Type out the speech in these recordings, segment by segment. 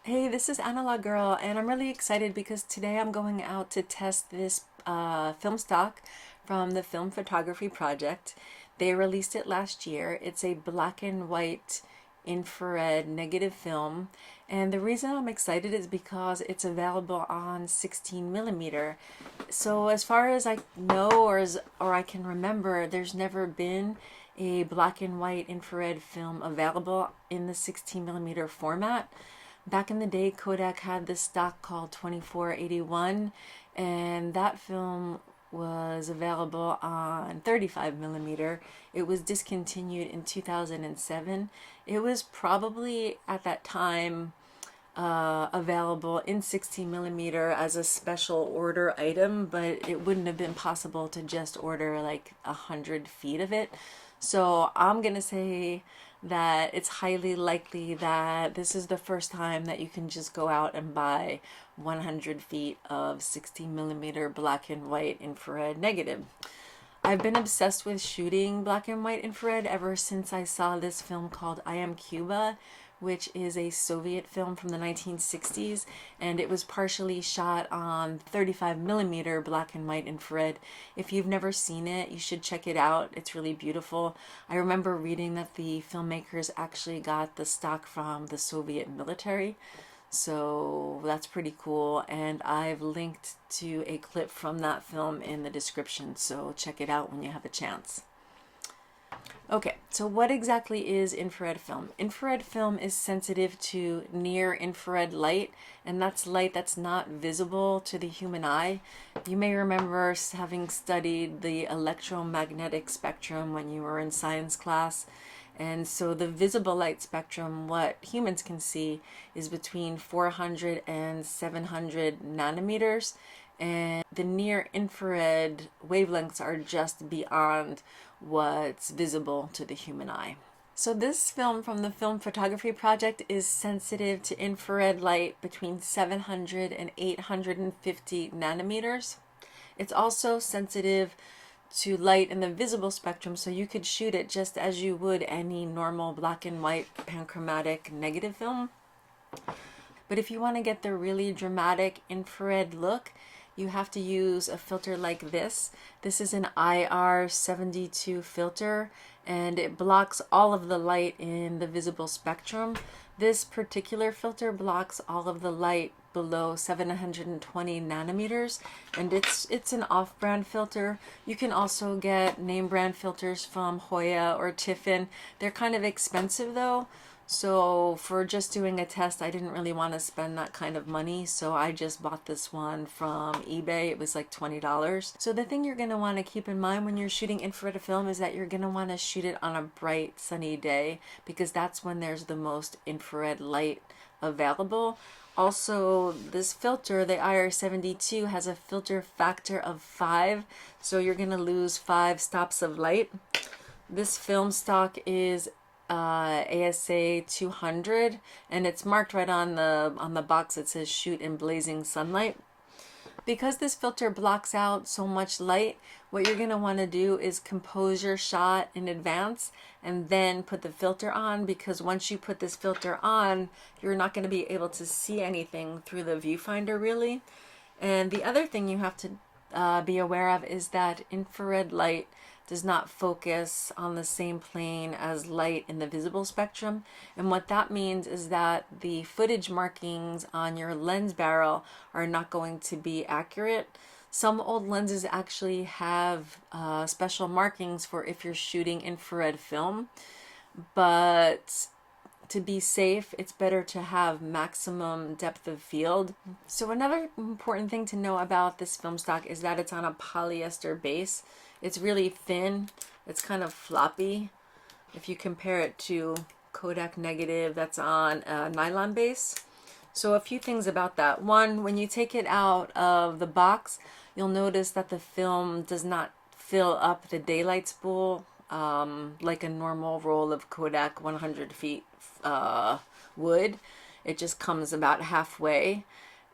Hey, this is Analog Girl, and I'm really excited because today I'm going out to test this film stock from the Film Photography Project. They released it last year. It's a black and white infrared negative film, and the reason I'm excited is because it's available on 16 millimeter. So as far as I know, or I can remember, there's never been a black and white infrared film available in the 16 millimeter format. Back in the day, Kodak had this stock called 2481, and that film was available on 35 millimeter. It was discontinued in 2007. It was probably at that time available in 16 millimeter as a special order item, but it wouldn't have been possible to just order like 100 feet of it. So I'm gonna say that it's highly likely that this is the first time that you can just go out and buy 100 feet of 16 millimeter black and white infrared negative. I've been obsessed with shooting black and white infrared ever since I saw this film called I Am Cuba, which is a Soviet film from the 1960s, and it was partially shot on 35 millimeter black and white infrared. If you've never seen it, you should check it out. It's really beautiful. I remember reading that the filmmakers actually got the stock from the Soviet military. So that's pretty cool. And I've linked to a clip from that film in the description. So check it out when you have a chance. Okay, so what exactly is infrared film? Infrared film is sensitive to near infrared light, and that's light that's not visible to the human eye. You may remember having studied the electromagnetic spectrum when you were in science class. And so the visible light spectrum, what humans can see, is between 400 and 700 nanometers. And the near infrared wavelengths are just beyond what's visible to the human eye. So this film from the Film Photography Project is sensitive to infrared light between 700 and 850 nanometers. It's also sensitive to light in the visible spectrum, so you could shoot it just as you would any normal black and white panchromatic negative film. But if you want to get the really dramatic infrared look, you have to use a filter like this. This is an IR72 filter, and it blocks all of the light in the visible spectrum. This particular filter blocks all of the light below 720 nanometers, and it's an off-brand filter. You can also get name brand filters from Hoya or Tiffin. They're kind of expensive though, so for just doing a test, I didn't really want to spend that kind of money, so I just bought this one from eBay. It was like $20. So the thing you're going to want to keep in mind when you're shooting infrared film is that you're going to want to shoot it on a bright sunny day, because that's when there's the most infrared light available. Also, this filter, the IR72, has a filter factor of 5, so you're going to lose 5 stops of light. This film stock is ASA 200, and it's marked right on the box. It says shoot in blazing sunlight. Because this filter blocks out so much light, what you're going to want to do is compose your shot in advance and then put the filter on, because once you put this filter on, you're not going to be able to see anything through the viewfinder really. And the other thing you have to be aware of is that infrared light does not focus on the same plane as light in the visible spectrum. And what that means is that the footage markings on your lens barrel are not going to be accurate. Some old lenses actually have special markings for if you're shooting infrared film, but to be safe, it's better to have maximum depth of field. So another important thing to know about this film stock is that it's on a polyester base. It's really thin. It's kind of floppy if you compare it to Kodak negative that's on a nylon base. So a few things about that. One, when you take it out of the box, you'll notice that the film does not fill up the daylight spool like a normal roll of Kodak 100 feet would. It just comes about halfway,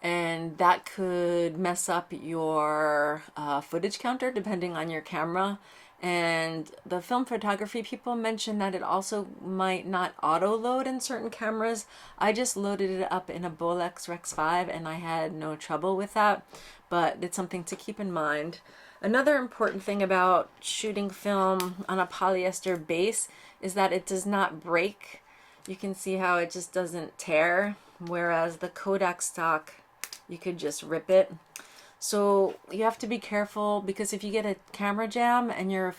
and that could mess up your footage counter depending on your camera. And the film photography people mentioned that it also might not auto load in certain cameras. I just loaded it up in a Bolex Rex 5 and I had no trouble with that, but it's something to keep in mind. Another important thing about shooting film on a polyester base is that it does not break. You can see how it just doesn't tear, whereas the Kodak stock, you could just rip it. So you have to be careful, because if you get a camera jam and your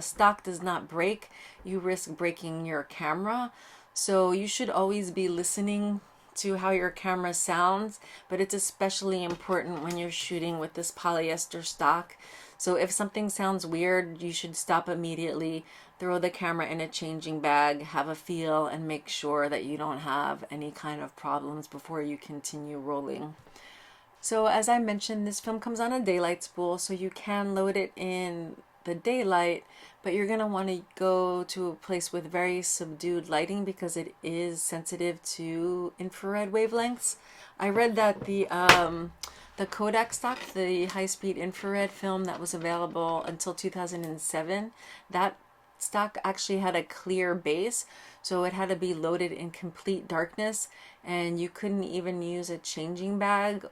stock does not break, you risk breaking your camera. So you should always be listening to how your camera sounds, but it's especially important when you're shooting with this polyester stock. So if something sounds weird, you should stop immediately, throw the camera in a changing bag, have a feel, and make sure that you don't have any kind of problems before you continue rolling. So as I mentioned, this film comes on a daylight spool, so you can load it in the daylight, but you're going to want to go to a place with very subdued lighting because it is sensitive to infrared wavelengths. I read that the Kodak stock, the high-speed infrared film that was available until 2007, that stock actually had a clear base, so it had to be loaded in complete darkness, and you couldn't even use a changing bag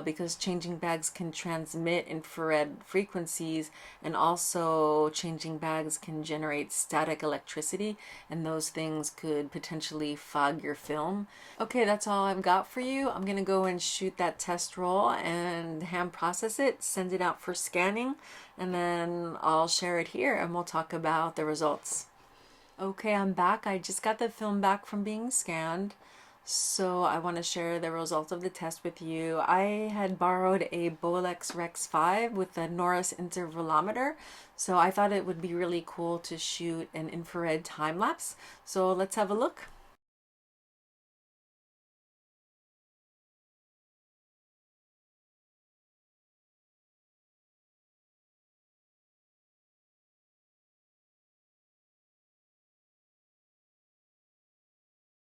because changing bags can transmit infrared frequencies, and also changing bags can generate static electricity, and those things could potentially fog your film. Okay, that's all I've got for you. I'm gonna go and shoot that test roll and hand process it, send it out for scanning, and then I'll share it here and we'll talk about the results. Okay, I'm back. I just got the film back from being scanned. So I want to share the results of the test with you. I had borrowed a Bolex Rex 5 with a Norris intervalometer. So I thought it would be really cool to shoot an infrared time lapse. So let's have a look.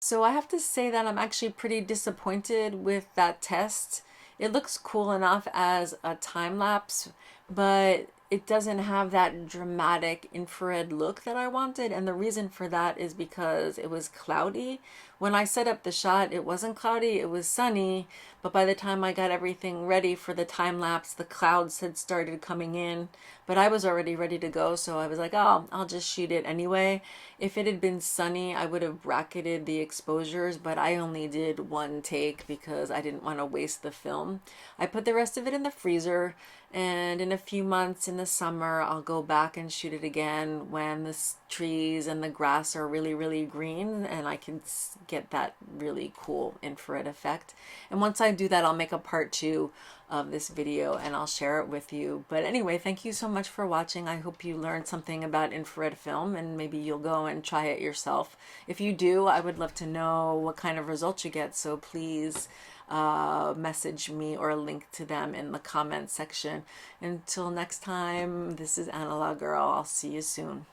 So I have to say that I'm actually pretty disappointed with that test. It looks cool enough as a time lapse, but it doesn't have that dramatic infrared look that I wanted. And the reason for that is because it was cloudy. When I set up the shot, it wasn't cloudy, it was sunny. But by the time I got everything ready for the time lapse, the clouds had started coming in. But I was already ready to go, so I was like, oh, I'll just shoot it anyway. If it had been sunny, I would have bracketed the exposures, but I only did one take because I didn't want to waste the film. I put the rest of it in the freezer, and in a few months in the summer, I'll go back and shoot it again when the trees and the grass are really, really green, and I can get that really cool infrared effect. And once I do that, I'll make a part 2 of this video and I'll share it with you. But anyway, thank you so much for watching. I hope you learned something about infrared film and maybe you'll go and try it yourself. If you do, I would love to know what kind of results you get, so please message me or link to them in the comments section. Until next time, this is Analog Girl. I'll see you soon.